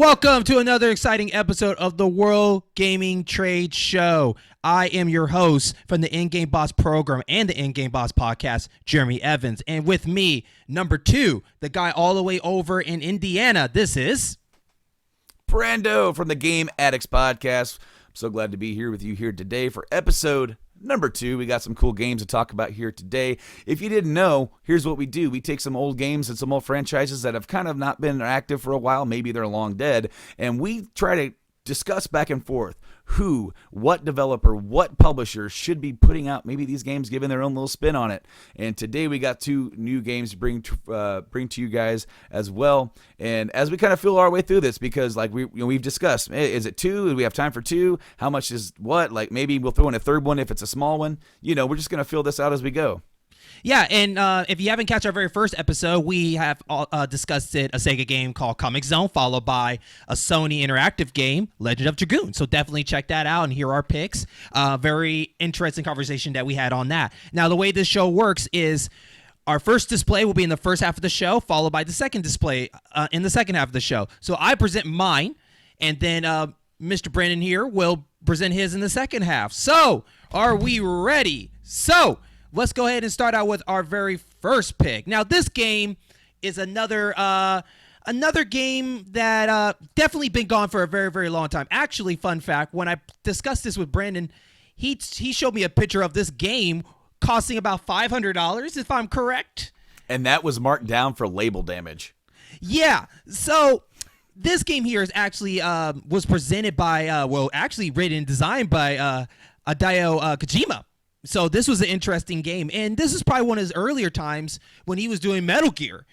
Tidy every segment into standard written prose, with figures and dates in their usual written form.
welcome to another exciting episode of the World Gaming Trade Show. I am your host from the In-Game Boss program and the In-Game Boss podcast, Jeremy Evans. And with me, number two, the guy all the way over in Indiana, this is... Brando from the Game Addicts podcast. I'm so glad to be here with you here today for episode number 2. We got some cool games to talk about here today. If you didn't know, here's what we do. We take some old games and some old franchises that have kind of not been active for a while. Maybe they're long dead. And we try to discuss back and forth who, what developer, what publisher should be putting out maybe these games, giving their own little spin on it. And today we got 2 new games to bring to you guys as well. And as we kind of feel our way through this, because like we've discussed, is it 2? Do we have time for 2? How much is what? Like maybe we'll throw in a third one if it's a small one. You know, we're just going to fill this out as we go. Yeah, and if you haven't catch our very first episode, we have discussed a Sega game called Comix Zone, followed by a Sony interactive game, Legend of Dragoon. So definitely check that out and hear our picks. Very interesting conversation that we had on that. Now, the way this show works is our first display will be in the first half of the show, followed by the second display in the second half of the show. So I present mine, and then Mr. Brandon here will present his in the second half. So are we ready? So... let's go ahead and start out with our very first pick. Now, this game is another game that definitely been gone for a very, very long time. Actually, fun fact, when I discussed this with Brandon, he showed me a picture of this game costing about $500, if I'm correct. And that was marked down for label damage. Yeah, so... this game here is actually was presented by, actually written and designed by Hideo Kojima. So this was an interesting game, and this is probably one of his earlier times when he was doing Metal Gear.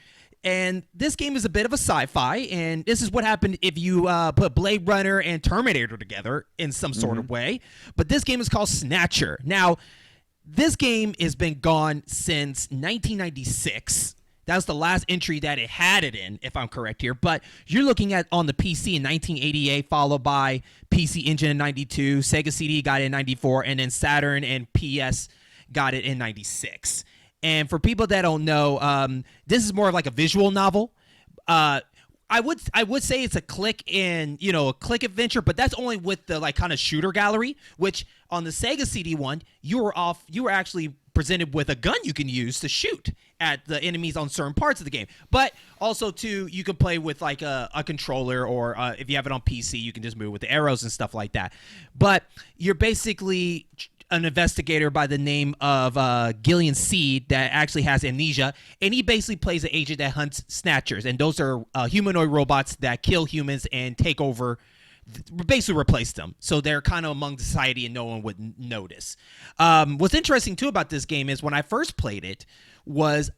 And this game is a bit of a sci-fi, and this is what happened if you put Blade Runner and Terminator together in some sort of way. But this game is called Snatcher. Now, this game has been gone since 1996. That was the last entry that it had it in, if I'm correct here. But you're looking at on the PC in 1988, followed by PC Engine in 92, Sega CD got it in 94, and then Saturn and PS got it in 96. And for people that don't know, this is more of like a visual novel. I would say it's a click adventure, but that's only with the like kind of shooter gallery, which on the Sega CD one, you were actually presented with a gun you can use to shoot at the enemies on certain parts of the game. But also, too, you can play with like a controller, or if you have it on PC, you can just move with the arrows and stuff like that. But you're basically an investigator by the name of Gillian Seed that actually has amnesia, and he basically plays an agent that hunts Snatchers, and those are humanoid robots that kill humans and take over, basically replace them. So they're kind of among society and no one would notice. What's interesting too about this game is when I first played it was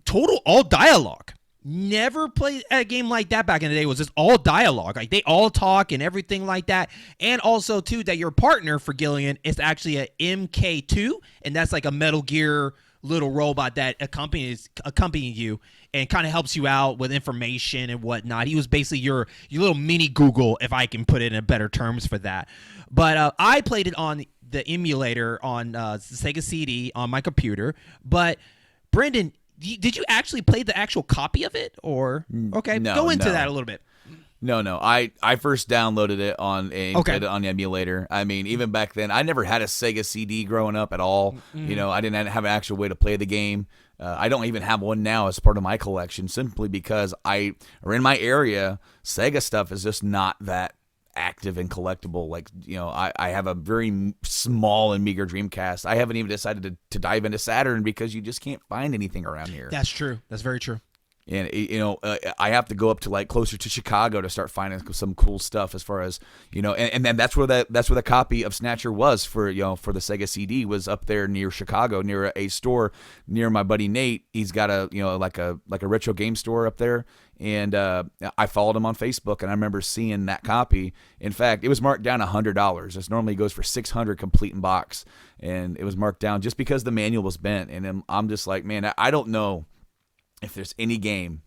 total all dialogue. Never played a game like that back in the day. It was just all dialogue. Like they all talk and everything like that. And also too that your partner for Gillian is actually a MK2, and that's like a Metal Gear little robot that accompanies you and kind of helps you out with information and whatnot. He was basically your little mini Google, if I can put it in better terms for that. But I played it on the emulator on Sega CD on my computer. But Brendan, did you actually play the actual copy of it, or okay? No, go into that a little bit. No. I first downloaded it on played it on the emulator. I mean, even back then, I never had a Sega CD growing up at all. Mm-hmm. You know, I didn't have an actual way to play the game. I don't even have one now as part of my collection, simply because in my area, Sega stuff is just not that active and collectible. Like, you know, I have a very small and meager Dreamcast. I haven't even decided to dive into Saturn because you just can't find anything around here. That's true. That's very true. And, you know, I have to go up to like closer to Chicago to start finding some cool stuff as far as, you know, and then that's where the copy of Snatcher was for the Sega CD was up there near Chicago, near a store near my buddy Nate. He's got like a retro game store up there. And I followed him on Facebook, and I remember seeing that copy. In fact, it was marked down $100. This normally goes for $600 complete in box, and it was marked down just because the manual was bent. And I'm just like, man, I don't know if there's any game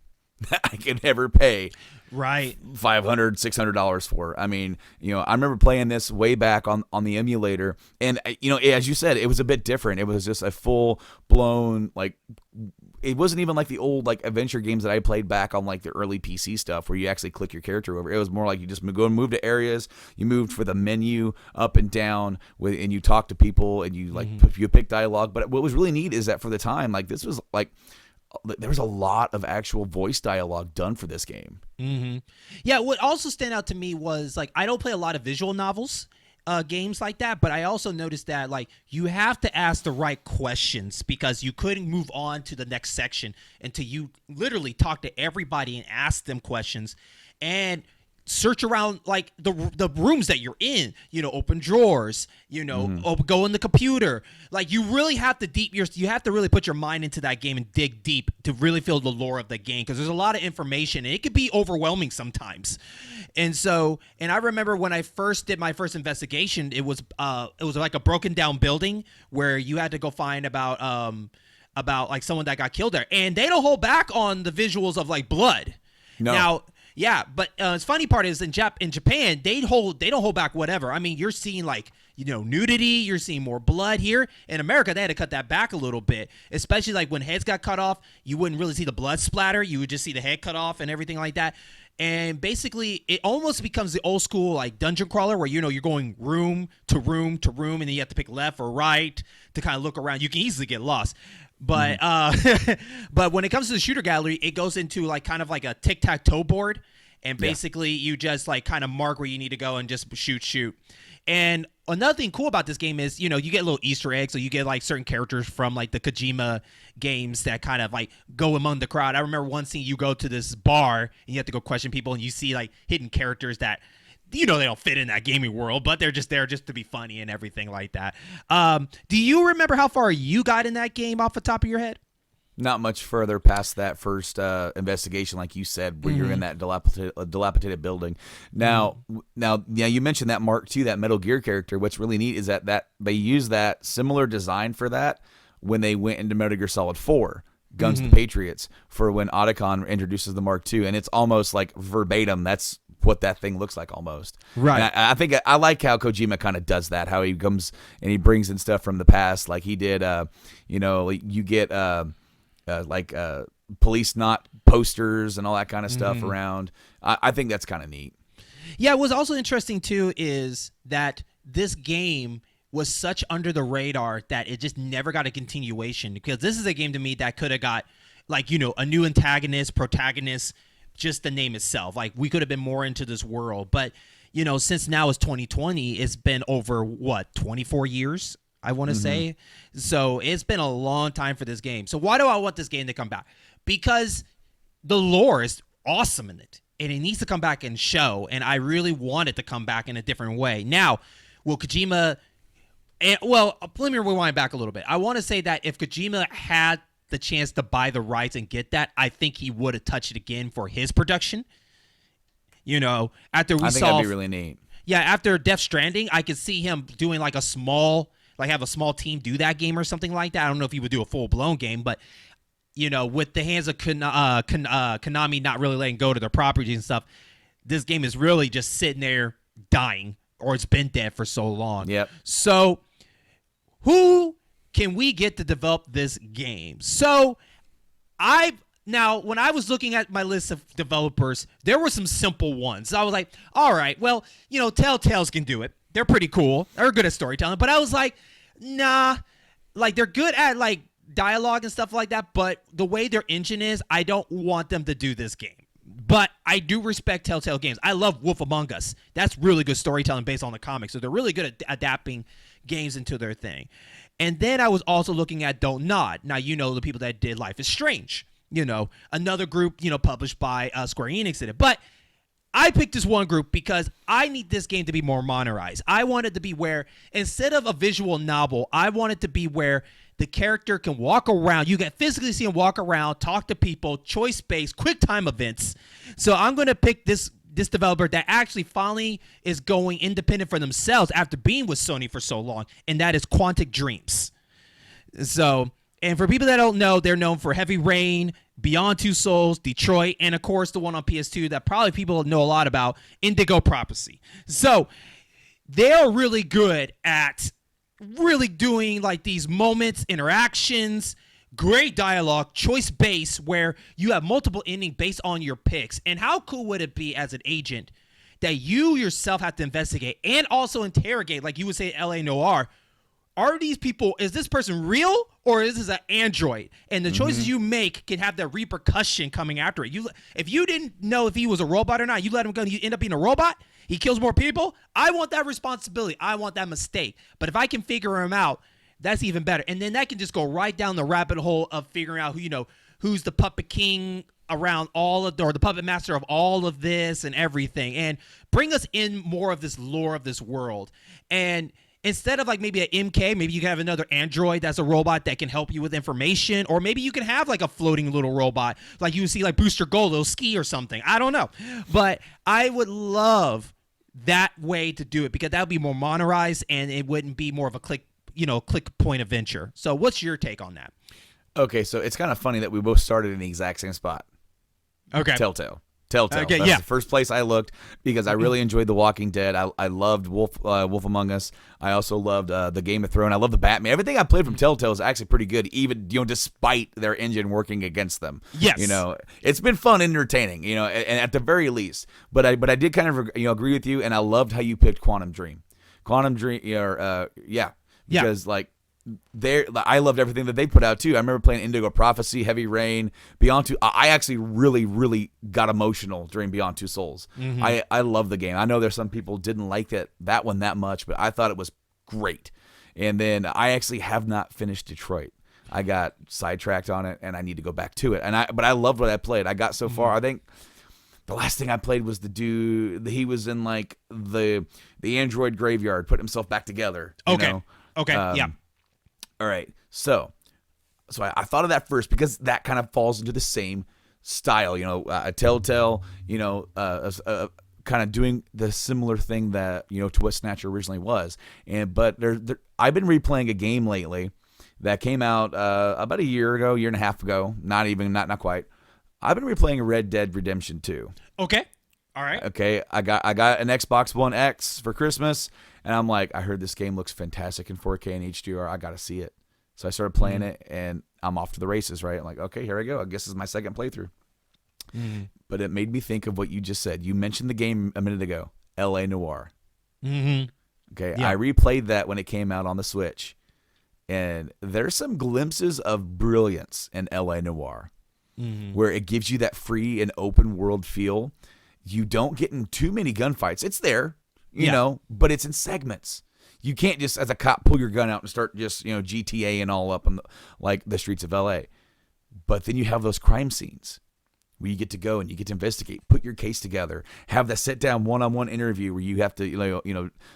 that I could ever pay right $500, $600 for. I mean, you know, I remember playing this way back on the emulator, and you know, as you said, it was a bit different. It was just a full blown like it wasn't even like the old like adventure games that I played back on like the early PC stuff where you actually click your character over. It was more like you just go and move to areas. You moved for the menu up and down and you talk to people and you like you pick dialogue. But what was really neat is that for the time, like this was like there was a lot of actual voice dialogue done for this game. Yeah, what also stand out to me was like I don't play a lot of visual novels. Games like that, but I also noticed that like you have to ask the right questions because you couldn't move on to the next section until you literally talk to everybody and ask them questions and search around like the rooms that you're in, open drawers, go in the computer. Like you really have to you have to really put your mind into that game and dig deep to really feel the lore of the game because there's a lot of information and it could be overwhelming sometimes. And I remember when I first did my first investigation, it was like a broken down building where you had to go find about like someone that got killed there, and they don't hold back on the visuals of like blood. No. Now, yeah, but the funny part is in Japan they don't hold back whatever. I mean, you're seeing like nudity, you're seeing more blood here. In America, they had to cut that back a little bit, especially like when heads got cut off. You wouldn't really see the blood splatter. You would just see the head cut off and everything like that. And basically, it almost becomes the old school like dungeon crawler where you're going room to room to room, and then you have to pick left or right to kind of look around. You can easily get lost. But but when it comes to the shooter gallery, it goes into like kind of like a tic-tac-toe board, and basically you just like kind of mark where you need to go and just shoot. And another thing cool about this game is, you get little Easter eggs, so you get like certain characters from like the Kojima games that kind of like go among the crowd. I remember one scene you go to this bar and you have to go question people, and you see like hidden characters that they don't fit in that gaming world, but they're just there just to be funny and everything like that. Do you remember how far you got in that game off the top of your head? Not much further past that first investigation, like you said, where you're in that dilapidated building. Now, you mentioned that Mark II, that Metal Gear character. What's really neat is that they use that similar design for that when they went into Metal Gear Solid 4, Guns to the Patriots, for when Otacon introduces the Mark II, and it's almost like verbatim. That's what that thing looks like almost. Right. And I think I like how Kojima kind of does that, how he comes and he brings in stuff from the past, like he did, you get police not posters and all that kind of stuff around. I think that's kind of neat. Yeah, what's also interesting too is that this game was such under the radar that it just never got a continuation, because this is a game to me that could have got like, a new antagonist, protagonist, just the name itself. Like we could have been more into this world, but since now it's 2020, it's been over 24 years, I want to say. So it's been a long time for this game. So why do I want this game to come back? Because the lore is awesome in it, and it needs to come back and show, and I really want it to come back in a different way. Now, will Kojima... let me rewind back a little bit. I want to say that if Kojima had the chance to buy the rights and get that, I think he would have touched it again for his production. After we I think that'd be really neat. Yeah, after Death Stranding, I could see him doing like have a small team do that game or something like that. I don't know if he would do a full-blown game, but, with the hands of Konami not really letting go to their properties and stuff, this game is really just sitting there dying, or it's been dead for so long. Yep. So who can we get to develop this game? So now, when I was looking at my list of developers, there were some simple ones. I was like, all right, well, Telltales can do it. They're pretty cool. They're good at storytelling. But I was like, nah. Like, they're good at, like, dialogue and stuff like that. But the way their engine is, I don't want them to do this game. But I do respect Telltale Games. I love Wolf Among Us. That's really good storytelling based on the comics. So they're really good at adapting games into their thing. And then I was also looking at Don't Nod. Now, the people that did Life is Strange. Another group, published by Square Enix did it. But I picked this one group because I need this game to be more modernized. I want it to be where, instead of a visual novel, I want it to be where the character can walk around. You can physically see him walk around, talk to people, choice-based, quick time events. So I'm going to pick this developer that actually finally is going independent for themselves after being with Sony for so long, and that is Quantic Dreams. So, and for people that don't know, they're known for Heavy Rain, Beyond Two Souls, Detroit, and of course the one on PS2 that probably people know a lot about, Indigo Prophecy. So they're really good at really doing like these moments, interactions, great dialogue, choice based, where you have multiple endings based on your picks. And how cool would it be as an agent that you yourself have to investigate and also interrogate, like you would say L.A. Noire? Are these people, is this person real or is this an android? And the choices you make can have that repercussion coming after it. If you didn't know if he was a robot or not, you let him go and you end up being a robot, he kills more people. I want that responsibility. I want that mistake. But if I can figure him out, that's even better. And then that can just go right down the rabbit hole of figuring out who's the puppet king around or the puppet master of all of this and everything, and bring us in more of this lore of this world. And instead of like maybe an MK, maybe you can have another android that's a robot that can help you with information, or maybe you can have like a floating little robot like you see like Booster Gold, little ski or something. I don't know, but I would love that way to do it because that would be more monorized and it wouldn't be more of a click point adventure. So what's your take on that? Okay, so it's kind of funny that we both started in the exact same spot. Okay. Telltale. Okay, That's the first place I looked because I really enjoyed The Walking Dead. I loved Wolf Among Us. I also loved the Game of Thrones. I love the Batman. Everything I played from Telltale is actually pretty good, even despite their engine working against them. Yes. It's been fun and entertaining. And at the very least. But I did kind of agree with you, and I loved how you picked Quantum Dream. Because I loved everything that they put out too. I remember playing Indigo Prophecy, Heavy Rain, Beyond Two. I actually really, really got emotional during Beyond Two Souls. I love the game. I know there's some people didn't like that one that much, but I thought it was great. And then I actually have not finished Detroit. I got sidetracked on it, and I need to go back to it. But I loved what I played. I got so far. I think the last thing I played was the dude. He was in like the android graveyard, putting himself back together. Okay. Yeah. All right, so I thought of that first because that kind of falls into the same style, a Telltale, kind of doing the similar thing that to what Snatcher originally was. But I've been replaying a game lately that came out about a year and a half ago, not quite. I've been replaying Red Dead Redemption 2. Okay. All right. Okay, I got an Xbox One X for Christmas, and I'm like, I heard this game looks fantastic in 4K and HDR. I got to see it. So I started playing it, and I'm off to the races, right? I'm like, okay, here I go. I guess this is my second playthrough. But it made me think of what you just said. You mentioned the game a minute ago, L.A. Noire. Okay, yeah. I replayed that when it came out on the Switch, and there's some glimpses of brilliance in L.A. Noire, where it gives you that free and open world feel. You don't get in too many gunfights. It's there, you know, but it's in segments. You can't just, as a cop, pull your gun out and start just, GTA and all up on the streets of LA. But then you have those crime scenes where you get to go and you get to investigate, put your case together, have that sit down one-on-one interview where you have to,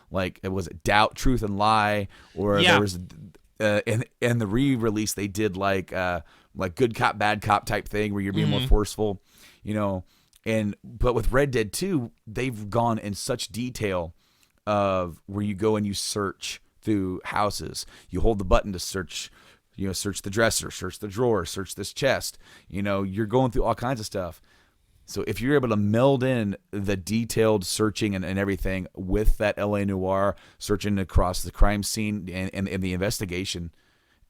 like, was it Doubt, Truth, and Lie, or there was, in the re-release they did like good cop, bad cop type thing where you're being more forceful, but with Red Dead 2, they've gone in such detail of where you go and you search through houses. You hold the button to search, search the dresser, search the drawer, search this chest. You're going through all kinds of stuff. So if you're able to meld in the detailed searching and everything with that L.A. Noire, searching across the crime scene and the investigation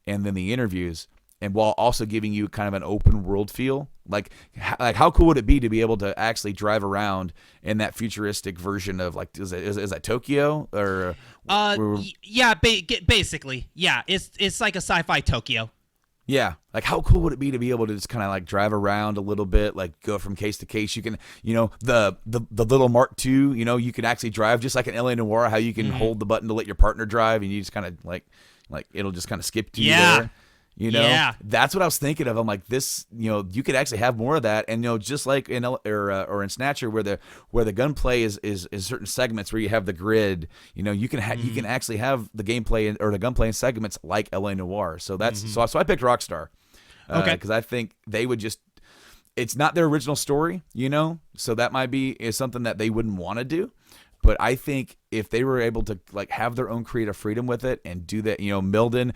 and then the interviews, and while also giving you kind of an open world feel, like how cool would it be to be able to actually drive around in that futuristic version of like is that Tokyo or basically it's like a sci-fi Tokyo. Yeah, like how cool would it be to be able to just kind of like drive around a little bit, like go from case to case. You can, the little Mark II, you can actually drive just like an LA Noire. How you can hold the button to let your partner drive, and you just kind of like it'll just kind of skip to you there. That's what I was thinking of. I'm like, this, you could actually have more of that, and just like in in Snatcher, where the gunplay is certain segments where you have the grid. You can you can actually have the gameplay or the gunplay in segments like L.A. Noire. So that's so I picked Rockstar, because I think they would just. It's not their original story, so that might be something that they wouldn't want to do. But I think if they were able to like have their own creative freedom with it and do that, meld in,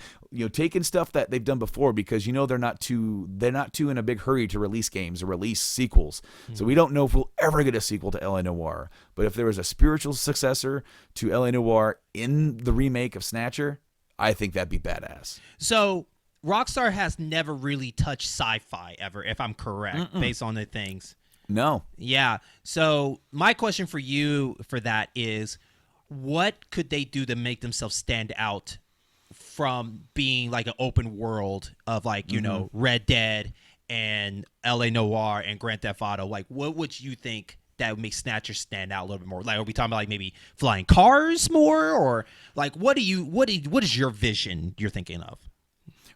taking stuff that they've done before, because they're not too in a big hurry to release games or release sequels. So we don't know if we'll ever get a sequel to L.A. Noire. But if there was a spiritual successor to L.A. Noire in the remake of Snatcher, I think that'd be badass. So Rockstar has never really touched sci-fi ever, if I'm correct, based on the things. No. Yeah. So my question for you for that is, what could they do to make themselves stand out from being like an open world of like, you know, Red Dead and LA Noire and Grand Theft Auto? Like, what would you think that would make Snatcher stand out a little bit more? Like, are we talking about like maybe flying cars more, or like what is your vision you're thinking of?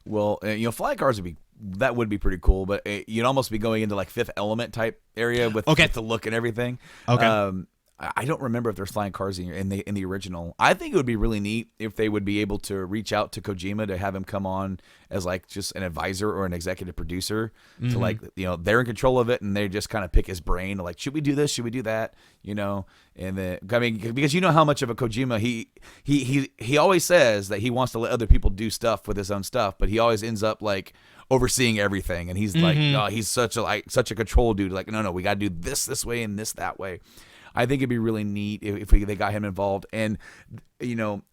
Well, flying cars would be pretty cool, but you'd almost be going into like Fifth Element type area with the look and everything. Okay. I don't remember if there's flying cars in the original. I think it would be really neat if they would be able to reach out to Kojima to have him come on as like just an advisor or an executive producer. So like, they're in control of it and they just kind of pick his brain. Like, should we do this? Should we do that? And then, I mean, because you know how much of a Kojima, he always says that he wants to let other people do stuff with his own stuff, but he always ends up like overseeing everything. And he's like, no, he's such a control dude. Like, no, we got to do this way and this that way. I think it'd be really neat if they got him involved. And,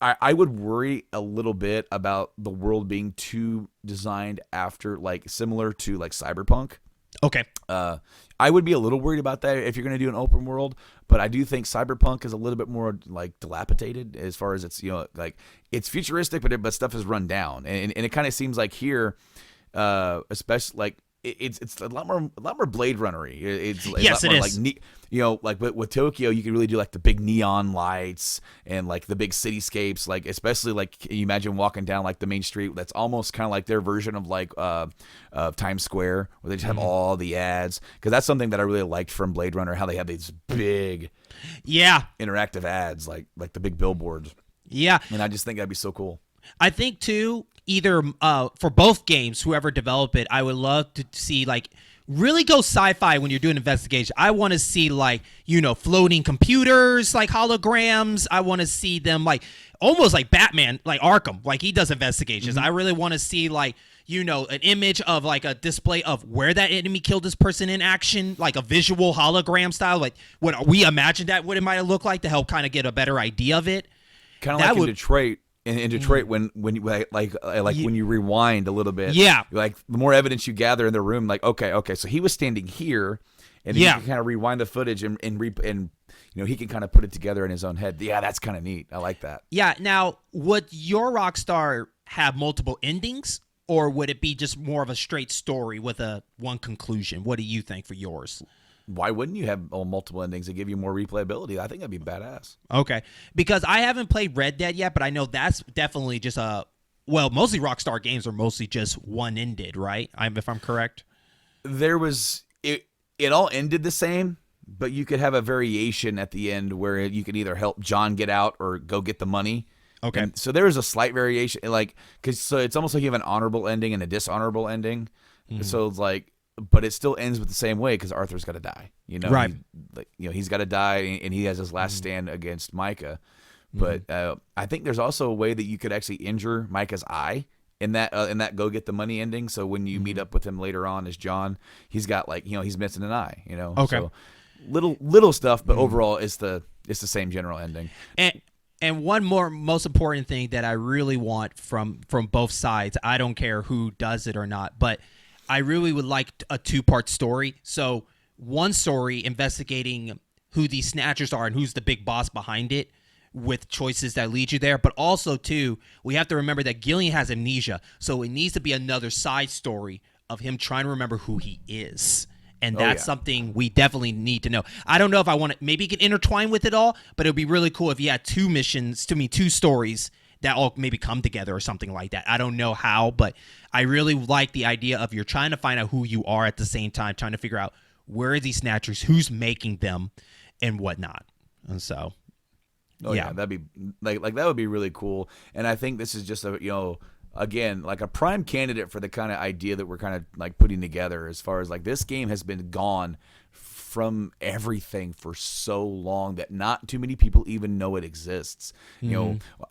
I would worry a little bit about the world being too designed after, like, similar to, like, Cyberpunk. Okay. I would be a little worried about that if you're going to do an open world, but I do think Cyberpunk is a little bit more, like, dilapidated as far as it's, like, it's futuristic, but stuff is run down. And it kind of seems like here, especially, like, it's a lot more Blade Runner-y. It's yes, a lot it more, is. Like with Tokyo, you can really do like the big neon lights and like the big cityscapes. Like especially like you imagine walking down like the main street. That's almost kind of like their version of like Times Square, where they just have all the ads. Because that's something that I really liked from Blade Runner, how they have these big, interactive ads, like the big billboards. Yeah, and I just think that'd be so cool. I think too, either for both games, whoever developed it, I would love to see like really go sci-fi when you're doing investigation. I want to see like, floating computers, like holograms. I want to see them like almost like Batman, like Arkham, like he does investigations. I really want to see like, an image of like a display of where that enemy killed this person in action, like a visual hologram style. Like what we imagined that what it might have looked like to help kind of get a better idea of it. Kind of like in Detroit. In Detroit, when you when you rewind a little bit, like the more evidence you gather in the room, like okay, so he was standing here, and you can kind of rewind the footage and he can kind of put it together in his own head. Yeah, that's kind of neat. I like that. Yeah. Now, would your Rockstar have multiple endings, or would it be just more of a straight story with one conclusion? What do you think for yours? Why wouldn't you have multiple endings to give you more replayability? I think that'd be badass. Okay. Because I haven't played Red Dead yet, but I know that's definitely just mostly Rockstar games are mostly just one-ended, right? If I'm correct. There was, it all ended the same, but you could have a variation at the end where you could either help John get out or go get the money. Okay. And so there is a slight variation, so it's almost like you have an honorable ending and a dishonorable ending. So it's like, but it still ends with the same way because Arthur's got to die. Right? He's got to die, and he has his last stand against Micah. But I think there's also a way that you could actually injure Micah's eye in that go get the money ending. So when you meet up with him later on as John, he's got he's missing an eye. Okay. So little stuff, but overall it's the same general ending. And one most important thing that I really want from both sides, I don't care who does it or not, but I really would like a two-part story. So one story investigating who these Snatchers are and who's the big boss behind it with choices that lead you there. But also, too, we have to remember that Gillian has amnesia. So it needs to be another side story of him trying to remember who he is. And that's something we definitely need to know. I don't know if I want to, maybe it could intertwine with it all, but it would be really cool if you had two stories that all maybe come together or something like that. I don't know how, but I really like the idea of you're trying to find out who you are at the same time, trying to figure out where are these Snatchers, who's making them, and whatnot. And so, that'd be like that would be really cool. And I think this is just again, like a prime candidate for the kind of idea that we're kind of like putting together as far as like this game has been gone from everything for so long that not too many people even know it exists.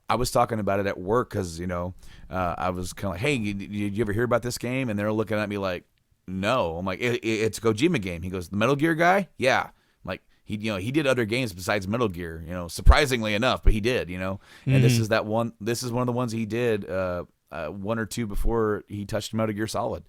I was talking about it at work because I was kind of like, hey, did you ever hear about this game? And they're looking at me like, no. I'm like, it's a Kojima game. He goes, the Metal Gear guy? Yeah. I'm like, he did other games besides Metal Gear, surprisingly enough, but he did, and this is one of the ones he did one or two before he touched Metal Gear Solid.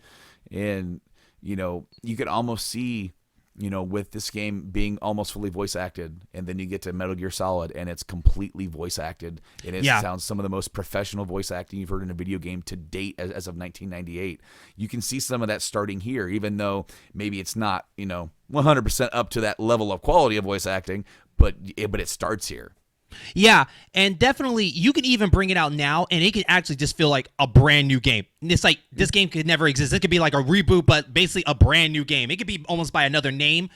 And, you could almost see, with this game being almost fully voice acted, and then you get to Metal Gear Solid and it's completely voice acted, and it sounds some of the most professional voice acting you've heard in a video game to date as of 1998. You can see some of that starting here, even though maybe it's not, 100% up to that level of quality of voice acting, but it starts here. Yeah, and definitely you can even bring it out now and it can actually just feel like a brand new game. It's like this game could never exist. It could be like a reboot, but basically a brand new game. It could be almost by another name,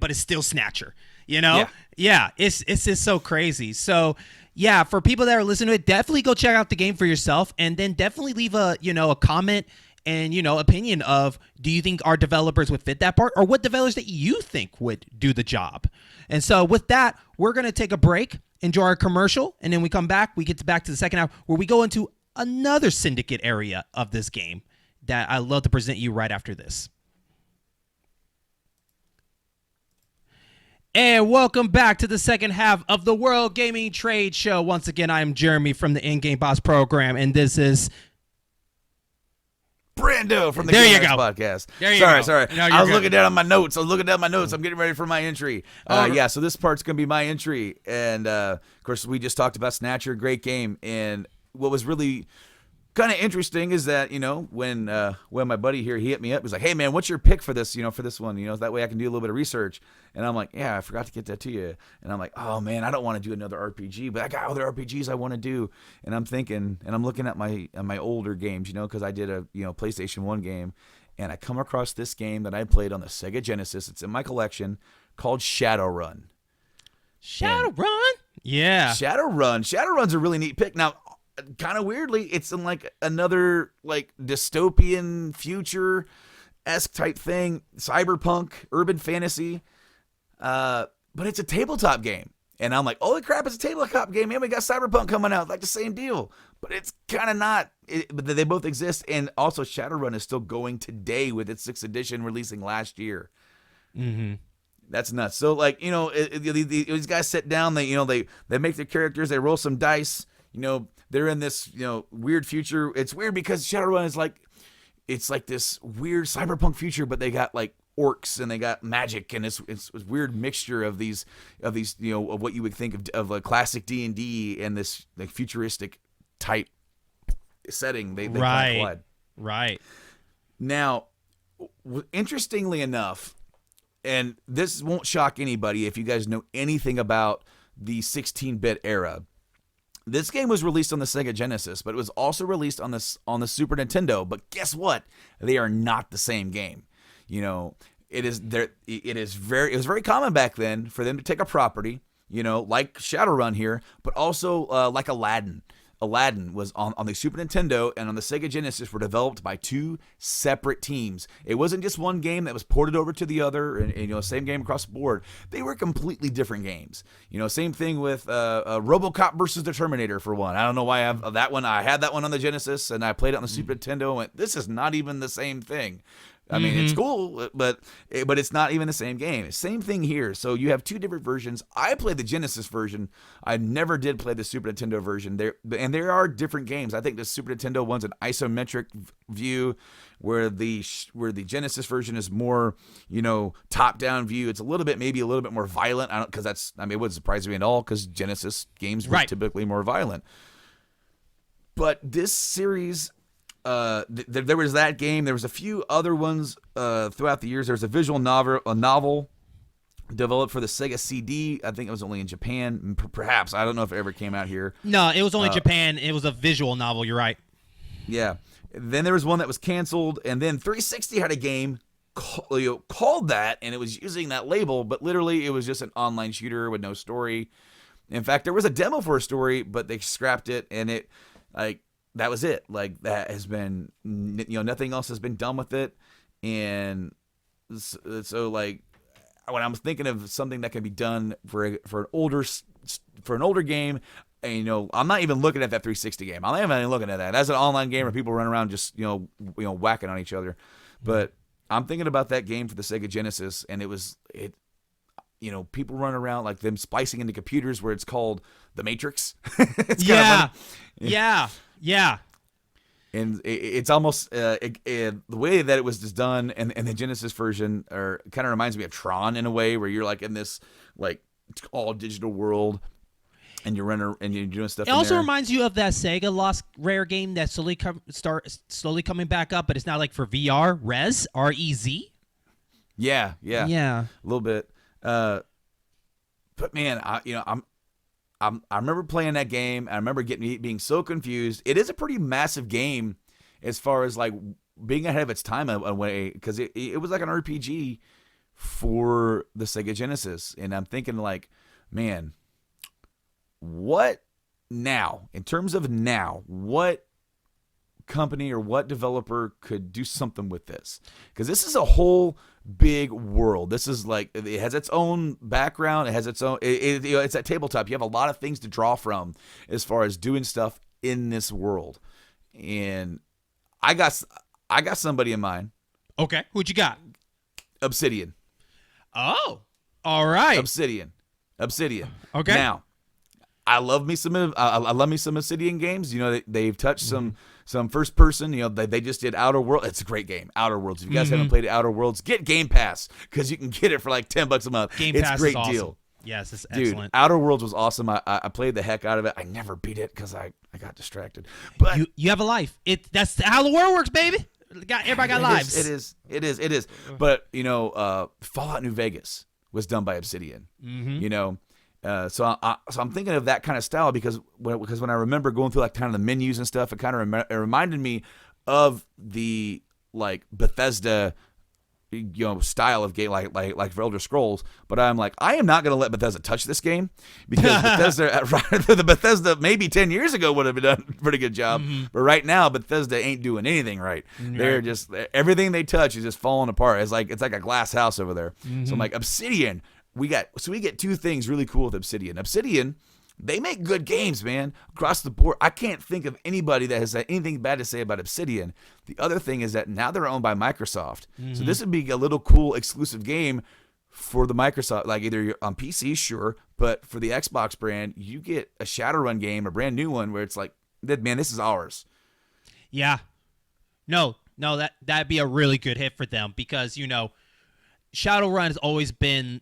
but it's still Snatcher. Yeah, it's just so crazy. So yeah, for people that are listening to it, definitely go check out the game for yourself, and then definitely leave a comment and opinion of, do you think our developers would fit that part, or what developers that you think would do the job. And so with that, we're going to take a break, enjoy our commercial, and then we come back, we get back to the second half where we go into another syndicate area of this game that I love to present you right after this. And welcome back to the second half of the World Gaming Trade Show. Once again, I am Jeremy from the In-Game Boss program, and this is Brando from the Game Addicts podcast. Sorry. No, I was looking down on my notes. I'm getting ready for my entry. So this part's going to be my entry. And, of course, we just talked about Snatcher, great game. And what was really kind of interesting is that, when my buddy here, he hit me up, he was like, hey, man, what's your pick for this, for this one? That way I can do a little bit of research. And I'm like, yeah, I forgot to get that to you. And I'm like, oh, man, I don't want to do another RPG, but I got other RPGs I want to do. And I'm thinking, and I'm looking at my older games, because I did a, PlayStation 1 game. And I come across this game that I played on the Sega Genesis. It's in my collection, called Shadowrun. Shadowrun? Yeah. Shadowrun's a really neat pick. Now, kind of weirdly, it's in like another like dystopian future-esque type thing, cyberpunk, urban fantasy, but it's a tabletop game. And I'm like, holy crap, it's a tabletop game, man, we got cyberpunk coming out, like the same deal. But it's kind of not, but they both exist. And also Shadowrun is still going today with its 6th edition releasing last year. Mm-hmm. That's nuts. So like, these guys sit down, they make their characters, they roll some dice, they're in this, weird future. It's weird because Shadowrun is like, it's like this weird cyberpunk future, but they got like orcs and they got magic, and it's a weird mixture of these, of what you would think of a classic D&D and this like futuristic type setting. They kind of collide. Right. Now, interestingly enough, and this won't shock anybody if you guys know anything about the 16-bit era, this game was released on the Sega Genesis, but it was also released on the Super Nintendo. But guess what? They are not the same game. It was very common back then for them to take a property, like Shadowrun here, but also like Aladdin. Aladdin was on the Super Nintendo and on the Sega Genesis were developed by 2 separate teams. It wasn't just one game that was ported over to the other and same game across the board. They were completely different games. Same thing with RoboCop versus the Terminator for one. I don't know why I have that one. I had that one on the Genesis and I played it on the Super Nintendo and went, this is not even the same thing. I mean, it's cool, but it's not even the same game. Same thing here. So you have 2 different versions. I played the Genesis version. I never did play the Super Nintendo version. There are different games. I think the Super Nintendo one's an isometric view, where the Genesis version is more, top-down view. It's maybe a little bit more violent. It wouldn't surprise me at all because Genesis games were typically more violent. But this series. There was that game. There was a few other ones throughout the years. There was a visual novel developed for the Sega CD. I think it was only in Japan. Perhaps. I don't know if it ever came out here. No, it was only Japan. It was a visual novel. You're right. Yeah. Then there was one that was canceled, and then 360 had a game called that, and it was using that label, but literally it was just an online shooter with no story. In fact, there was a demo for a story, but they scrapped it, and it that was it. Like, that has been, nothing else has been done with it. And so like, when I'm thinking of something that can be done for an older game, and, I'm not even looking at that 360 game. I'm not even looking at that. That's an online game where people run around just, whacking on each other. But I'm thinking about that game for the Sega Genesis, and people run around like them splicing into computers where it's called The Matrix. It's Yeah. And it's almost the way that it was just done, and the Genesis version, or kind of reminds me of Tron in a way, where you're like in this like all digital world, and you're running and you're doing stuff. It also reminds you of that Sega Lost Rare game that's slowly coming back up, but it's now like for VR. REZ. Yeah, a little bit. But man, I remember playing that game. I remember being so confused. It is a pretty massive game as far as like being ahead of its time in a way, because it was like an RPG for the Sega Genesis. And I'm thinking like, man, what now? In terms of now, what company or what developer could do something with this? Because this is a whole big world. This is like, it has its own background. It has its own, it's at tabletop. You have a lot of things to draw from as far as doing stuff in this world. And I got somebody in mind. Okay, who'd you got? Obsidian. Oh, all right. Obsidian. Okay. Now, I love me some Obsidian games. You know, they've touched some first person. You know, they just did Outer Worlds. It's a great game, Outer Worlds. If you guys haven't played Outer Worlds, get Game Pass, because you can get it for like $10 a month. Game it's Pass a great is awesome. deal. Yes, it's Dude, excellent. Outer Worlds was awesome. I played the heck out of it. I never beat it because I got distracted. But you have a life. That's how the world works, baby. Everybody got lives. It is. But you know, Fallout New Vegas was done by Obsidian. You know. So I'm thinking of that kind of style, because when I remember going through like kind of the menus and stuff, it kind of it reminded me of the like Bethesda, you know, style of game, like for Elder Scrolls. But I'm like, I am not going to let Bethesda touch this game, because the Bethesda maybe 10 years ago would have done a pretty good job, but right now Bethesda ain't doing anything right. They're just, everything they touch is just falling apart. It's like a glass house over there. So I'm like, Obsidian. We get two things really cool with Obsidian. Obsidian, they make good games, man, across the board. I can't think of anybody that has anything bad to say about Obsidian. The other thing is that now they're owned by Microsoft. So this would be a little cool exclusive game for the Microsoft, like either you're on PC, sure, but for the Xbox brand, you get a Shadowrun game, a brand new one, where it's like, man, this is ours. Yeah. No, that'd be a really good hit for them, because, you know, Shadowrun has always been,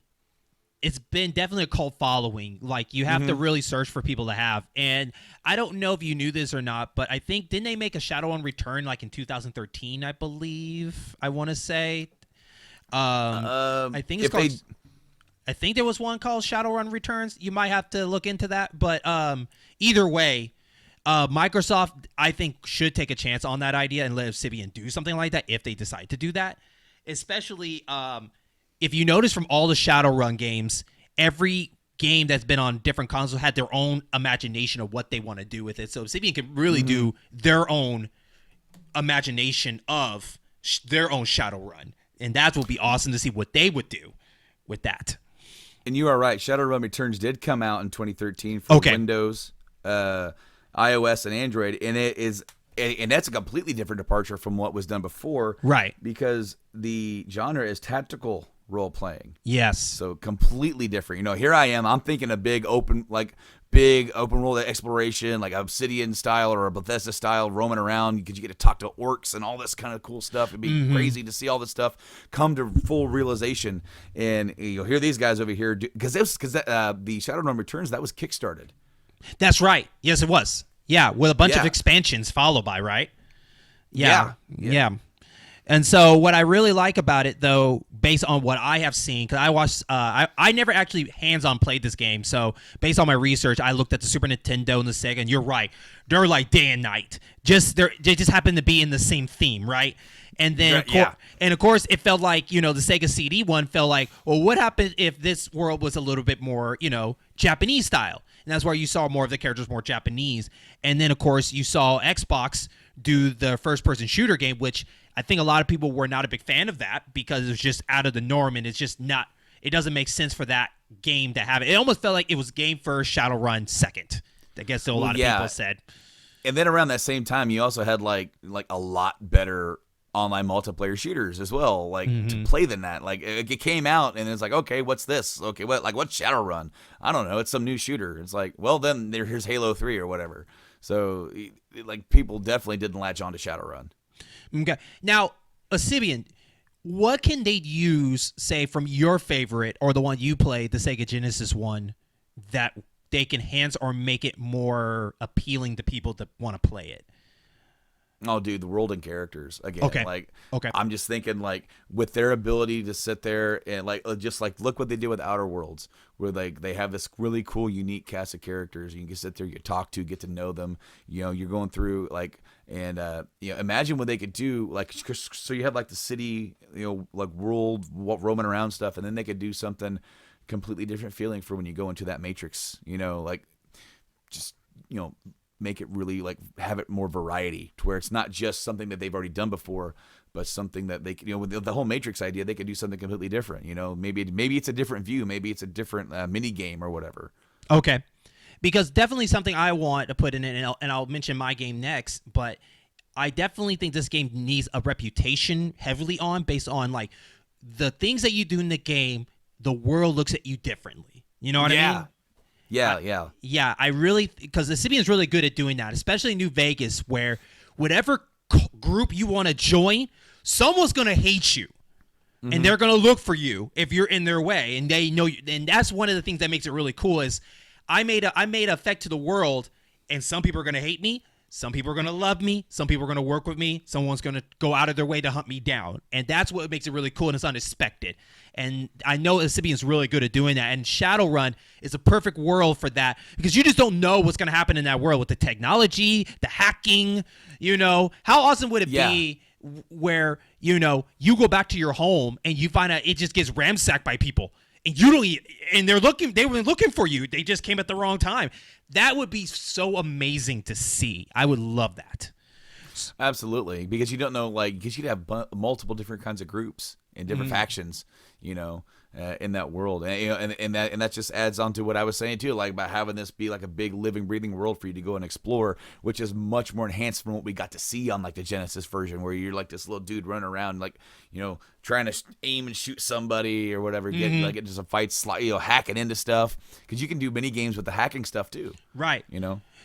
it's been definitely a cult following. Like, you have to really search for people to have. And I don't know if you knew this or not, but I think, didn't they make a Shadowrun Return like in 2013, I believe, I want to say. I think it's called, I think there was one called Shadowrun Returns. You might have to look into that. But either way, Microsoft, I think, should take a chance on that idea and let Obsidian do something like that if they decide to do that. Especially if you notice from all the Shadowrun games, every game that's been on different consoles had their own imagination of what they want to do with it. So Obsidian can really do their own imagination of their own Shadowrun. And that would be awesome to see what they would do with that. And you are right. Shadowrun Returns did come out in 2013 for Windows, iOS, and Android. And that's a completely different departure from what was done before. Right. Because the genre is tactical role-playing. Yes. So completely different. You know, here I am. I'm thinking a big open world exploration, like Obsidian style or a Bethesda style, roaming around because you get to talk to orcs and all this kind of cool stuff. It'd be crazy to see all this stuff come to full realization. And you'll hear these guys over here because the Shadowrun Returns, that was kickstarted. That's right. Yes, it was. Yeah, with a bunch of expansions followed by, right? Yeah. And so what I really like about it, though, based on what I have seen, because I watched, I never actually hands-on played this game. So based on my research, I looked at the Super Nintendo and the Sega, and you're right. They're like day and night. They just happen to be in the same theme, right? And then, and of course, it felt like, you know, the Sega CD one felt like, well, what happened if this world was a little bit more, you know, Japanese style? And that's where you saw more of the characters more Japanese. And then, of course, you saw Xbox do the first-person shooter game, which I think a lot of people were not a big fan of that because it was just out of the norm, and it's just not – it doesn't make sense for that game to have it. It almost felt like it was game first, Shadowrun second. I guess a lot of people said. And then around that same time, you also had like a lot better online multiplayer shooters as well, like to play than that. Like it came out and it's like, okay, what's this? Okay, what's Shadowrun? I don't know. It's some new shooter. It's like, well, then here's Halo 3 or whatever. So like people definitely didn't latch on to Shadowrun. Okay. Now, Asibian, what can they use, say, from your favorite or the one you played, the Sega Genesis one, that they can enhance or make it more appealing to people that want to play it? Oh, dude, the world and characters again. Okay. Like, Okay. I'm just thinking like with their ability to sit there and like just like look what they did with Outer Worlds, where like they have this really cool, unique cast of characters. You can sit there, you talk to, get to know them. You know, you're going through like and imagine what they could do. Like, so you have like the city, like world roaming around stuff, and then they could do something completely different feeling for when you go into that Matrix. Like just make it really like have it more variety to where it's not just something that they've already done before, but something that they can, with the whole Matrix idea, they could do something completely different. Maybe it's a different view, maybe it's a different mini game or whatever. Okay, because definitely something I want to put in it, and I'll mention my game next, but I definitely think this game needs a reputation heavily on based on like the things that you do in the game. The world looks at you differently. You know what I mean? Yeah, I really, because the Sibian's really good at doing that, especially in New Vegas, where whatever group you want to join, someone's going to hate you. Mm-hmm. And they're going to look for you if you're in their way. And they know you. And that's one of the things that makes it really cool is I made an effect to the world, and some people are going to hate me. Some people are going to love me. Some people are going to work with me. Someone's going to go out of their way to hunt me down. And that's what makes it really cool, and it's unexpected. And I know Asibian's really good at doing that. And Shadowrun is a perfect world for that because you just don't know what's going to happen in that world with the technology, the hacking. How awesome would it be where, you go back to your home and you find out it just gets ransacked by people. And they were looking for you. They just came at the wrong time. That would be so amazing to see. I would love that. Absolutely, because you don't know, because you'd have multiple different kinds of groups and different factions, in that world, and that just adds on to what I was saying too, like about having this be like a big living, breathing world for you to go and explore, which is much more enhanced from what we got to see on like the Genesis version, where you're like this little dude running around, like trying to aim and shoot somebody or whatever, get into some fights, hacking into stuff, because you can do mini games with the hacking stuff too, right?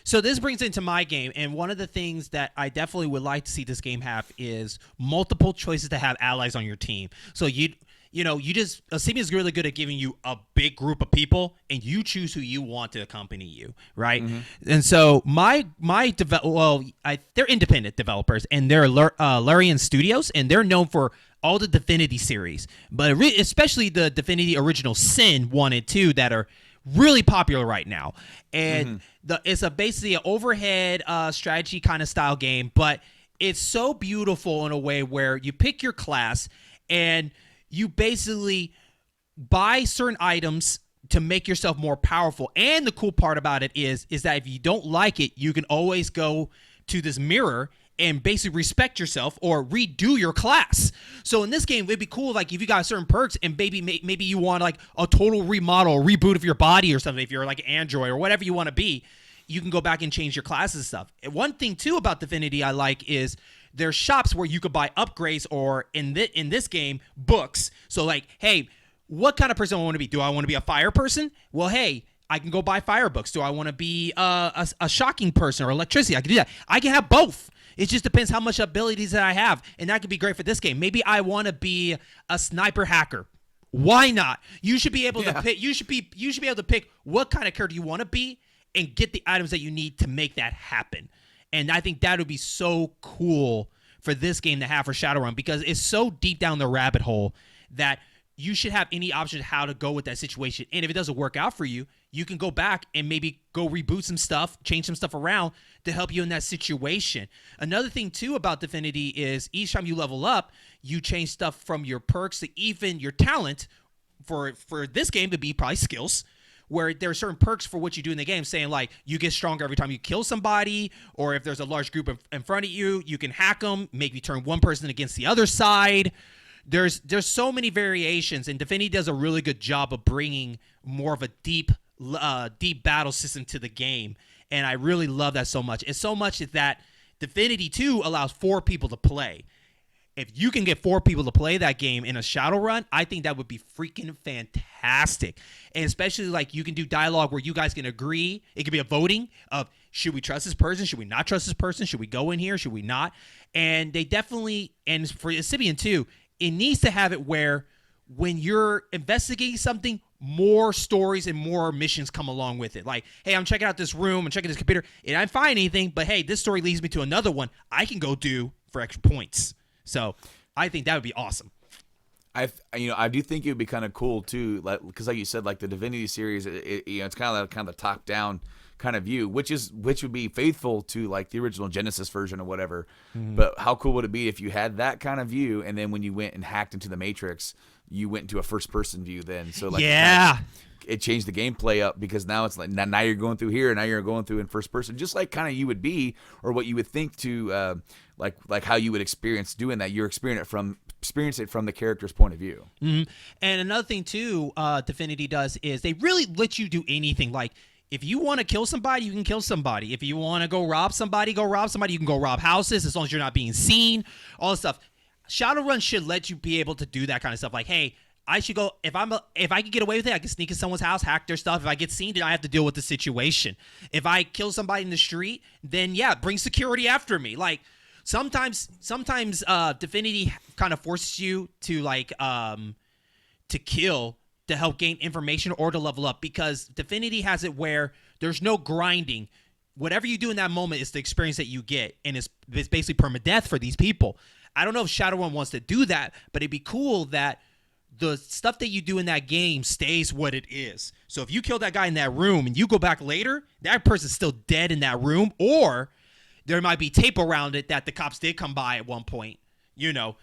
So this brings into my game, and one of the things that I definitely would like to see this game have is multiple choices to have allies on your team. So Asibian is really good at giving you a big group of people, and you choose who you want to accompany you, right? Mm-hmm. And so they're independent developers, and they're Larian Studios, and they're known for all the Divinity series, but especially the Divinity Original Sin 1 and 2 that are really popular right now. And it's basically an overhead strategy kind of style game, but it's so beautiful in a way where you pick your class and you basically buy certain items to make yourself more powerful. And the cool part about it is that if you don't like it, you can always go to this mirror and basically respect yourself or redo your class. So in this game, it'd be cool, like if you got certain perks and maybe you want like a total remodel or reboot of your body or something, if you're like an android or whatever you want to be, you can go back and change your classes and stuff. And one thing too about Divinity I like is there's shops where you could buy upgrades or in this game, books. So like, hey, what kind of person do I want to be? Do I want to be a fire person? Well, hey, I can go buy fire books. Do I want to be a shocking person or electricity? I can do that. I can have both. It just depends how much abilities that I have, and that could be great for this game. Maybe I want to be a sniper hacker. Why not? You should be able to pick. You should be able to pick what kind of character you want to be and get the items that you need to make that happen. And I think that would be so cool for this game to have for Shadowrun because it's so deep down the rabbit hole that you should have any option how to go with that situation. And if it doesn't work out for you, you can go back and maybe go reboot some stuff, change some stuff around to help you in that situation. Another thing, too, about Divinity is each time you level up, you change stuff from your perks to even your talent for this game to be probably skills, where there are certain perks for what you do in the game, saying like you get stronger every time you kill somebody, or if there's a large group in front of you, you can hack them, maybe turn one person against the other side. There's so many variations, and Divinity does a really good job of bringing more of a deep battle system to the game, and I really love that so much. It's so much that Divinity 2 allows 4 people to play, if you can get 4 people to play that game in a Shadowrun, I think that would be freaking fantastic. And especially like you can do dialogue where you guys can agree. It could be a voting of should we trust this person? Should we not trust this person? Should we go in here? Should we not? And they definitely, and for Sibian too, it needs to have it where when you're investigating something, more stories and more missions come along with it. Like, hey, I'm checking out this room, I'm checking this computer, and I didn't find anything, but hey, this story leads me to another one I can go do for extra points. So I think that would be awesome. I do think it would be kind of cool too, because like you said, like the Divinity series, it's kind of the top down kind of view, which would be faithful to like the original Genesis version or whatever. Mm-hmm. But how cool would it be if you had that kind of view, and then when you went and hacked into the Matrix, you went into a first person view then. So like it changed the gameplay up, because now it's like now you're going through here, and now you're going through in first person, just like kind of you would be, or what you would think to like how you would experience doing that. You're experience it from the character's point of view. Mm-hmm. And another thing too, Divinity does is they really let you do anything. Like if you want to kill somebody, you can kill somebody. If you want to go rob somebody, go rob somebody. You can go rob houses as long as you're not being seen. All this stuff. Shadowrun should let you be able to do that kind of stuff. Like, hey, I should go if I can get away with it, I can sneak in someone's house, hack their stuff. If I get seen, then I have to deal with the situation. If I kill somebody in the street, then yeah, bring security after me. Like sometimes Divinity kind of forces you to like to kill to help gain information or to level up, because Divinity has it where there's no grinding. Whatever you do in that moment is the experience that you get, and it's basically permadeath for these people. I don't know if Shadowrun wants to do that, but it'd be cool that the stuff that you do in that game stays what it is. So if you kill that guy in that room and you go back later, that person's still dead in that room, or there might be tape around it that the cops did come by at one point. You know,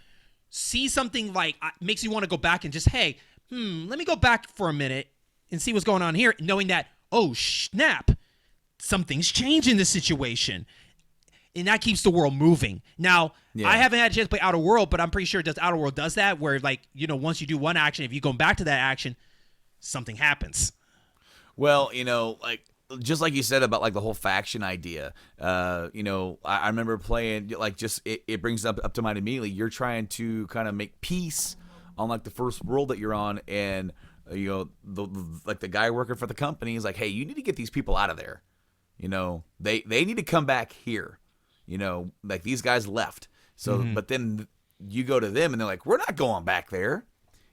see something like makes you want to go back and just, hey, let me go back for a minute and see what's going on here, knowing that, oh, snap, something's changed in this situation. And that keeps the world moving. Now, I haven't had a chance to play Outer World, but I'm pretty sure Outer World does that, where, like, you know, once you do one action, if you go back to that action, something happens. Well, you know, like, just like you said about, like, the whole faction idea, you know, I remember playing, like, just, it brings up to mind immediately, you're trying to kind of make peace on, like, the first world that you're on, and, you know, the guy working for the company is like, hey, you need to get these people out of there. You know, they need to come back here. You know, like these guys left. So, but then you go to them and they're like, we're not going back there.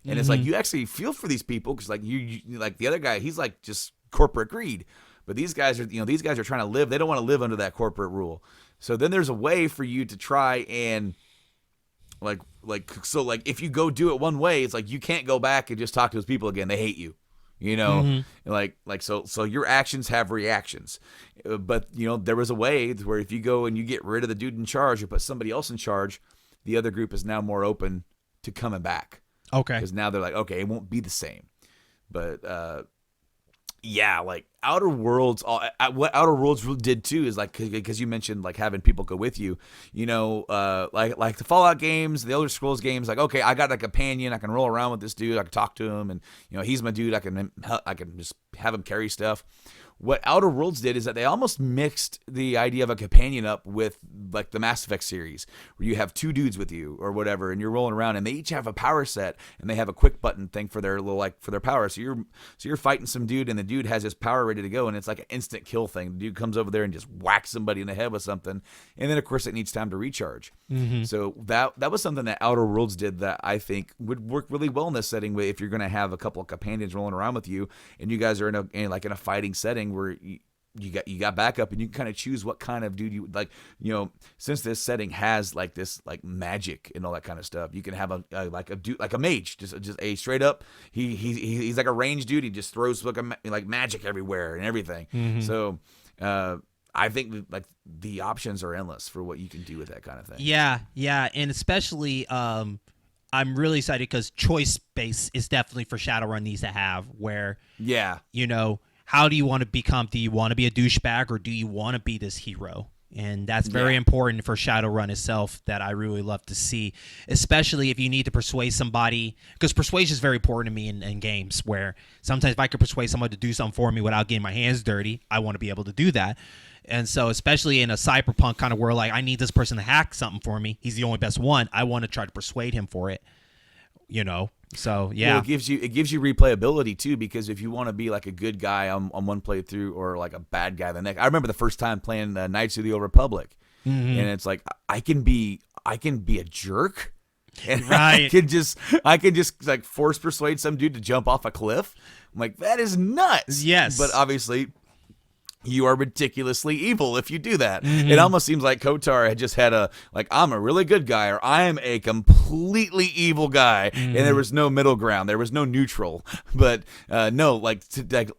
And it's like, you actually feel for these people, because like you like the other guy, he's like just corporate greed. But these guys are, you know, these guys are trying to live. They don't want to live under that corporate rule. So then there's a way for you to try and so if you go do it one way, it's like you can't go back and just talk to those people again. They hate you. You know, so your actions have reactions, but you know, there was a way where if you go and you get rid of the dude in charge or put somebody else in charge, the other group is now more open to coming back. Okay. Because now they're like, okay, it won't be the same. But, yeah, like Outer Worlds, what Outer Worlds did too is like, because you mentioned like having people go with you, you know, like the Fallout games, the Elder Scrolls games, like, okay, I got a companion, I can roll around with this dude, I can talk to him, and you know, he's my dude, I can just have him carry stuff. What Outer Worlds did is that they almost mixed the idea of a companion up with like the Mass Effect series, where you have 2 dudes with you or whatever, and you're rolling around, and they each have a power set, and they have a quick button thing for their little for their power. So you're fighting some dude, and the dude has his power ready to go, and it's like an instant kill thing. The dude comes over there and just whacks somebody in the head with something, and then of course it needs time to recharge. So that was something that Outer Worlds did that I think would work really well in this setting. If you're going to have a couple of companions rolling around with you, and you guys are in a fighting setting where you got backup, and you can kind of choose what kind of dude you like. You know, since this setting has like this like magic and all that kind of stuff, you can have a dude like a mage, just a straight up. He's like a ranged dude. He just throws like magic everywhere and everything. So I think like the options are endless for what you can do with that kind of thing. Yeah, and especially I'm really excited because choice space is definitely for Shadowrun needs to have, where you know, how do you want to become? Do you want to be a douchebag, or do you want to be this hero? And that's very important for Shadowrun itself, that I really love to see, especially if you need to persuade somebody, because persuasion is very important to me in games, where sometimes if I could persuade someone to do something for me without getting my hands dirty, I want to be able to do that. And so, especially in a cyberpunk kind of world, like, I need this person to hack something for me. He's the only best one. I want to try to persuade him for it, So, yeah. Well, it gives you replayability, too, because if you want to be like a good guy on one playthrough or like a bad guy the next. I remember the first time playing Knights of the Old Republic, and it's like, I can be a jerk. And right. I can just like force persuade some dude to jump off a cliff. I'm like, that is nuts. Yes. But obviously, you are ridiculously evil if you do that. It almost seems like Kotar had just had I'm a really good guy, or I am a completely evil guy, and there was no middle ground. There was no neutral. But no, to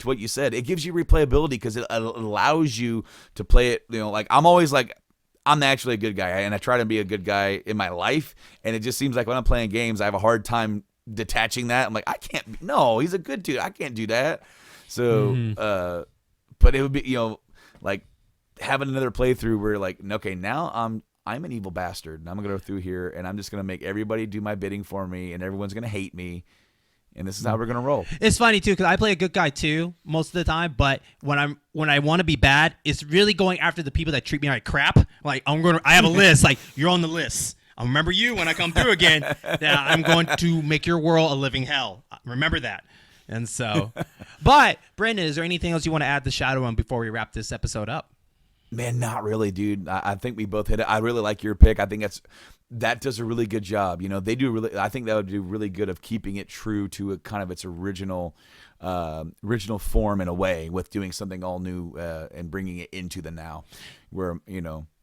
what you said, it gives you replayability because it allows you to play it. I'm always like, I'm naturally a good guy, and I try to be a good guy in my life, and it just seems like when I'm playing games, I have a hard time detaching that. I'm like, no, he's a good dude. I can't do that. So, but it would be, like having another playthrough where like, okay, now I'm an evil bastard, and I'm going to go through here, and I'm just going to make everybody do my bidding for me, and everyone's going to hate me. And this is how we're gonna roll. It's funny too because I play a good guy too most of the time, but when I want to be bad, it's really going after the people that treat me like crap. Like I have a list. Like, you're on the list. I'll remember you when I come through again. That I'm going to make your world a living hell. Remember that. And so, but Brendan, is there anything else you want to add to Shadowrun before we wrap this episode up? Man, not really, dude. I think we both hit it. I really like your pick. I think that does a really good job. They do really. I think that would do really good of keeping it true to a kind of its original form in a way, with doing something all new and bringing it into the now. Where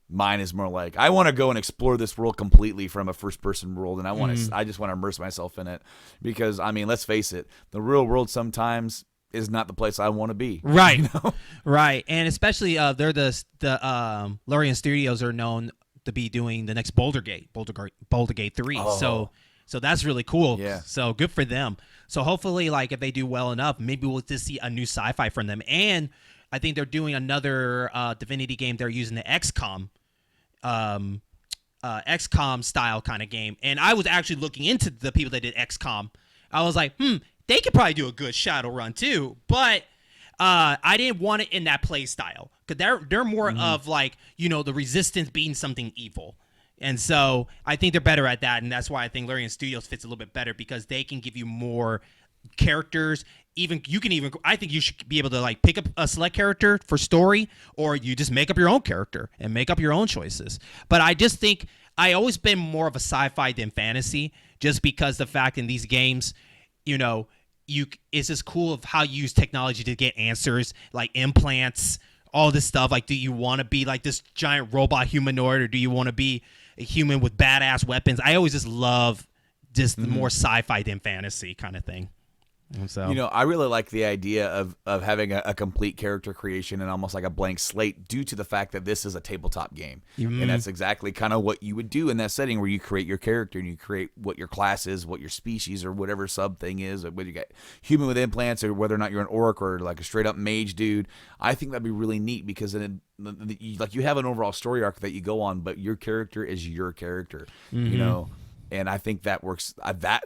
mine is more like, I want to go and explore this world completely from a first-person world, and I just want to immerse myself in it because let's face it, the real world sometimes is not the place I want to be. Right. Right. And especially they're the Larian Studios are known to be doing the next Boulder Gate 3. Oh. So that's really cool. Yeah. So good for them. So hopefully, like, if they do well enough, maybe we'll just see a new sci-fi from them. And I think they're doing another Divinity game. They're using the XCOM style kind of game. And I was actually looking into the people that did XCOM. I was like, they could probably do a good Shadowrun too, but I didn't want it in that play style because they're more of like, the Resistance being something evil. And so I think they're better at that, and that's why I think Larian Studios fits a little bit better because they can give you more characters. I think you should be able to like pick up a select character for story, or you just make up your own character and make up your own choices. But I just think I always been more of a sci-fi than fantasy, just because the fact in these games, it's just cool of how you use technology to get answers, like implants, all this stuff. Like, do you want to be like this giant robot humanoid, or do you want to be a human with badass weapons? I always just love just the more sci-fi than fantasy kind of thing. And so, I really like the idea of having a complete character creation and almost like a blank slate, due to the fact that this is a tabletop game. And that's exactly kind of what you would do in that setting, where you create your character and you create what your class is, what your species or whatever sub thing is, or whether you got human with implants or whether or not you're an orc or like a straight up mage dude. I think that'd be really neat because then you have an overall story arc that you go on, but your character is your character, And I think that works. That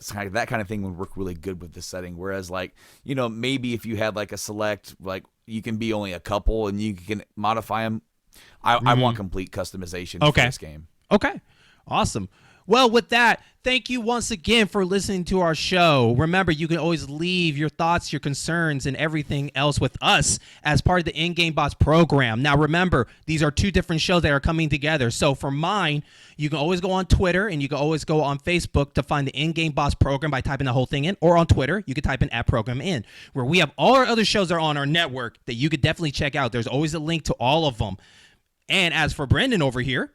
kind of thing would work really good with this setting. Whereas, like, maybe if you had like a select, like you can be only a couple and you can modify them. I want complete customization for this game. Okay, awesome. Well, with that, thank you once again for listening to our show. Remember, you can always leave your thoughts, your concerns, and everything else with us as part of the In-Game Boss program. Now, remember, these are two different shows that are coming together. So for mine, you can always go on Twitter and you can always go on Facebook to find the In-Game Boss program by typing the whole thing in. Or on Twitter, you can type in @program_in, where we have all our other shows that are on our network that you could definitely check out. There's always a link to all of them. And as for Brendan over here,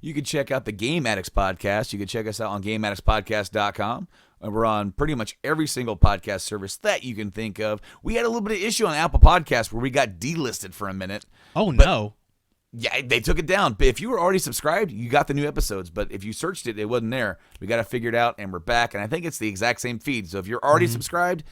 you can check out the Game Addicts podcast. You can check us out on GameAddictsPodcast.com. And we're on pretty much every single podcast service that you can think of. We had a little bit of issue on Apple Podcasts where we got delisted for a minute. Oh, no. Yeah, they took it down. But if you were already subscribed, you got the new episodes. But if you searched it, it wasn't there. We got it figured out, and we're back. And I think it's the exact same feed. So if you're already subscribed,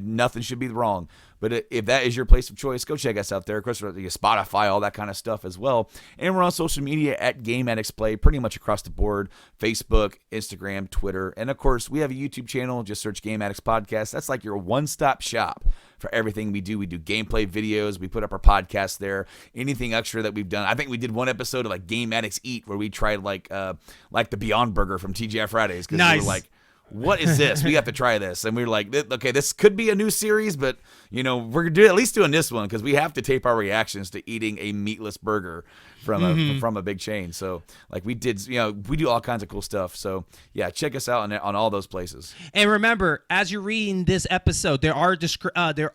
nothing should be wrong. But if that is your place of choice, go check us out there. Of course, Spotify, all that kind of stuff as well. And we're on social media at Game Addicts Play, pretty much across the board: Facebook, Instagram, Twitter, and of course, we have a YouTube channel. Just search Game Addicts Podcast. That's like your one-stop shop for everything we do. We do gameplay videos. We put up our podcast there. Anything extra that we've done. I think we did one episode of like Game Addicts Eat, where we tried like the Beyond Burger from TGI Fridays, because we were like, what is this? We have to try this. And we were like, okay, this could be a new series, but, we're at least doing this one because we have to tape our reactions to eating a meatless burger from a big chain. So, like, we did, we do all kinds of cool stuff. So, yeah, check us out on all those places. And remember, as you're reading this episode, there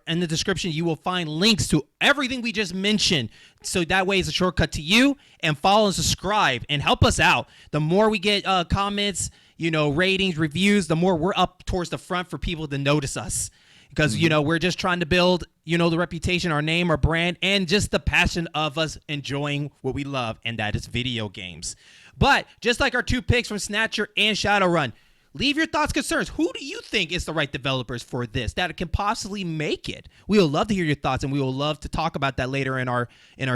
in the description, you will find links to everything we just mentioned. So that way it's a shortcut to you. And follow and subscribe and help us out. The more we get comments, ratings, reviews, the more we're up towards the front for people to notice us. Because, we're just trying to build, the reputation, our name, our brand, and just the passion of us enjoying what we love, and that is video games. But just like our 2 picks from Snatcher and Shadowrun, leave your thoughts, concerns. Who do you think is the right developers for this that can possibly make it? We would love to hear your thoughts, and we will love to talk about that later in our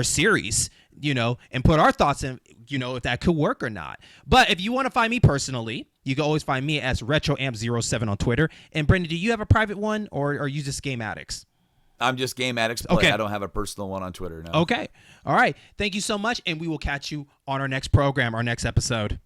series, and put our thoughts in, if that could work or not. But if you want to find me personally, you can always find me as RetroAmp07 on Twitter. And Brendan, do you have a private one, or are you just Game Addicts? I'm just Game Addicts Play. Okay. I don't have a personal one on Twitter now. Okay. All right. Thank you so much, and we will catch you on our next program, our next episode.